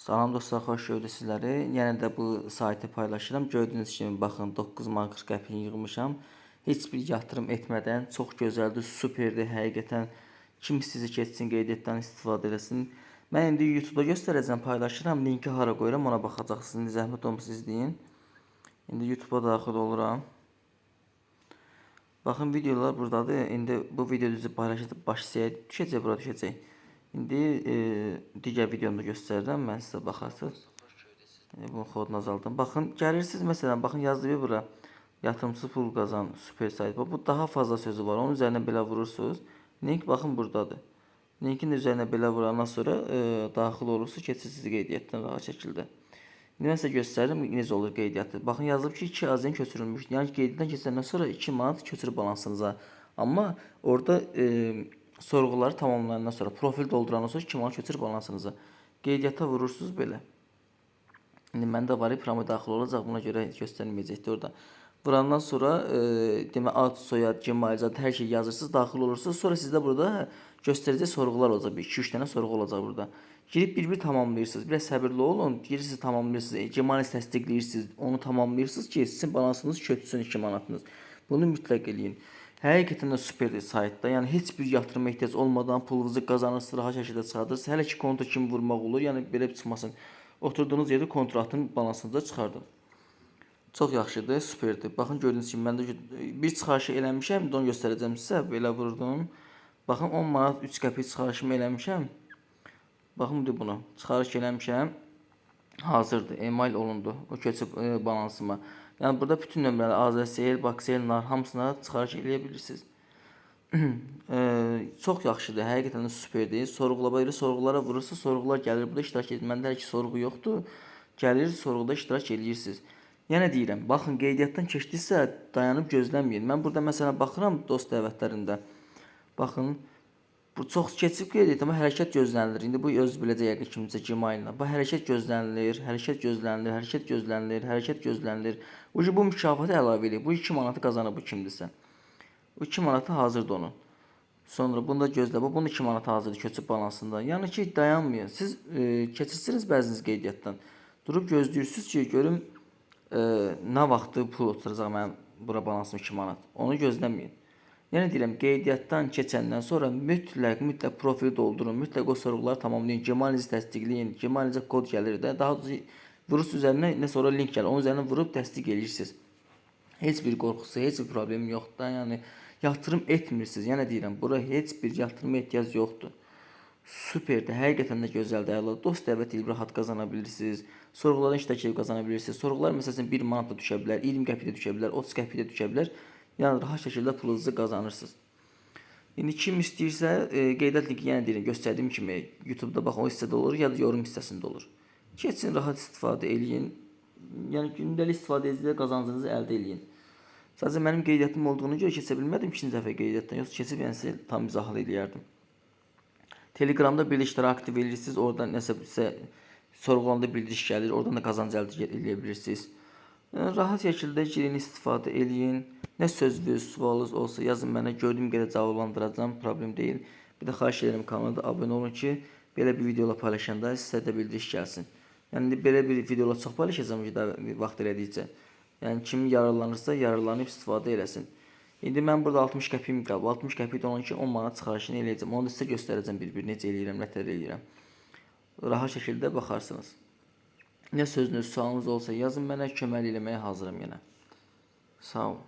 Salam dostlar, xoş gördük sizləri. Yenə də bu saytı paylaşıram. Gördüyünüz kimi baxın 9 manat 40 qəpik yığmışam. Heç bir yatırım etmədən çox gözəldir, superdir həqiqətən. Kim sizi keçsin, qeydiyyatdan istifadə eləsin. Mən indi YouTube-da göstərəcəm, paylaşıram. Linki hara qoyuram, ona baxacaqsınız. Zəhmət olmasa izləyin. İndi YouTube-a daxil oluram. Baxın videolar buradadır. İndi bu video düzü paylaşıb başlayacaq, düşəcək, bura düşəcək. İndi digər videomda göstərirəm, mən sizə baxarsınız. Bunun kodunu azaldım. Baxın, gəlirsiniz məsələn, baxın yazdı bura. Yatırımsız pul qazan, super sayt. Bu daha fazla sözü var. Onun üzərinə belə vurursunuz. Link baxın buradadır. Linkin üzərinə belə vurandan sonra daxil olursunuz, keçirsiniz qeydiyyatdan rahat şəkildə. İndi mən sizə göstərirəm necə olur qeydiyyatı. Baxın yazılıb ki 2 azın köçürülmüş. Yəni qeydiyyatdan keçəndən sonra 2 manat köçürüb balansınıza. Amma orada sorğuları tamamlayandan sonra, profil doldurandan sonra 2 manat köçürüb balansınıza. Qeydiyyata vurursunuz belə. İndi məndə var, promo daxil olacaq, buna görə göstərməyəcəkdir orada. Vurandan sonra demə ad, soyad, gmail, hər şey yazırsınız, daxil olursunuz. Sonra sizdə burada göstərəcək sorğular olacaq. 2-3 dənə sorğu olacaq burada. Girib bir-bir tamamlayırsınız. Biraz səbirli olun. Girirsiniz, tamamlayırsınız. Gmail təsdiqləyirsiniz. Onu tamamlayırsınız ki, sizin balansınız köçsün 2 manatınız. Bunu mütləq eləyin. Həqiqətən də superdir saytda. Yəni heç bir yatırıma ehtiyac olmadan pulunuzu qazanırsınız, rahat şəkildə çıxardırsınız. Hələ ki konto kimi vurmaq olur. Yəni belə çıxmasın. Oturduğunuz yerdə kontratın balansınıza çıxardın. Çox yaxşıdır, superdir. Baxın gördüyünüz kimi məndə bir çıxarışı eləmişəm, onu göstərəcəm sizə. Belə vurdum. Baxın 10 manat 3 qəpik çıxarışımı eləmişəm. Baxın bunu çıxarış eləmişəm. Hazırdır, email olundu. O köçüb balansıma. Yəni burada bütün nömrələr Azərsel, Baksel, nar hamısına çıxarış eləyə bilirsiniz. Çox yaxşıdır, həqiqətən də superdir. Sorğulara vurursunuz, sorğular gəlir burada iştirak edir. Məndə hələ ki sorğu yoxdur. Gəlir, sorğuda iştirak eləyirsiniz. Yenə deyirəm, baxın qeydiyyatdan keçdinizsə dayanıb gözləməyin. Mən burada məsələn baxıram dost dəvətlərində. Baxın, bu çox keçib qeydiyyat, amma hərəkət gözlənilir. İndi bu öz biləcək yəqin kimsə Gmail-la. Bu hərəkət gözlənilir, hərəkət gözlənilir, hərəkət gözlənilir, hərəkət gözlənilir. Bu mükafatı əlavə edib. Bu 2 manatı qazanıb bu kimdirsə. Bu 2 manatı hazırdır onun. Sonra bunu da gözlə. Bunun 2 manatı hazırdır köçüb balansında. Yəni ki dayanmayın. Siz keçirsiniz bəziniz qeydiyyatdan. Durub gözləyirsiniz ki, görüm nə vaxtı pul oturacaq mənim bura balansım 2 manat. Onu gözləməyin. Yəni deyirəm, qeydiyyatdan keçəndən sonra mütləq profili doldurun, mütləq o sorğuları tamamlayın, Gmail-inizi təsdiqləyin, Gmail-inizə kod gəlir də, daha doğrusu vurursunuz üzərinə, nə sonra link gəlir, onun üzərinə vurub təsdiq edirsiniz. Heç bir qorxusu, heç bir problemi yoxdur da, yəni yatırım etmirsiniz. Yəni deyirəm, bura heç bir yatırıma ehtiyac yoxdur. Superdir, həqiqətən də gözəldir, əla. Dost dəvət edib rahat qazana bilirsiniz. Sorğulardan iştirak edib qazana bilirsiniz. Sorğular məsələn 1 manat da düşə bilər, 20 qəpik də düşə bilər, 30 qəpik də düşə bilər. Yəni rahat şəkildə pulunuzu qazanırsınız. İndi kim istəyirsə qeydiyyat linki yenə deyirəm, göstərdiyim kimi YouTube-da bax o hissədə olur ya da yorum hissəsində olur. Keçin, rahat istifadə eləyin. Yəni gündəlik istifadə edəcək qazancınızı əldə eləyin. Sadəcə mənim qeydiyyatım olduğunu görə keçə bilmədim ikinci dəfə qeydiyyatdan. Yoxsa keçib yəni sizə tam izahlı eləyərdim. Telegramda bildirişləri aktiv edirsiniz. Oradan nəsə sizə sorğulananda bildiriş gəlir. Oradan da qazanc əldə edə bilirsiniz. Rahat şəkildə girin, istifadə eləyin. Nə sözünüz, sualınız olsa yazın mənə, gördüyüm qədər cavablandıracağam, problem deyil. Bir də xahiş edirəm kanala da abunə olun ki, belə bir videolar paylaşanda sizə də bildiriş gəlsin. Yəni belə bir videolar çox paylaşacağam ki, vaxt elədikcə. Yəni kim yararlanırsa, yararlanıb istifadə eləsin. İndi mən burada 60 qəpiyim qalıb. 60 qəpik də olan ki 10 manat çıxarışını eləyəcəm. Onu da sizə göstərəcəm bir-bir necə eləyirəm, nətər eləyirəm. Rahat şəkildə baxarsınız. Nə sözünüz, sualınız olsa yazın mənə, kömək eləməyə hazıram yenə. Sağ olun.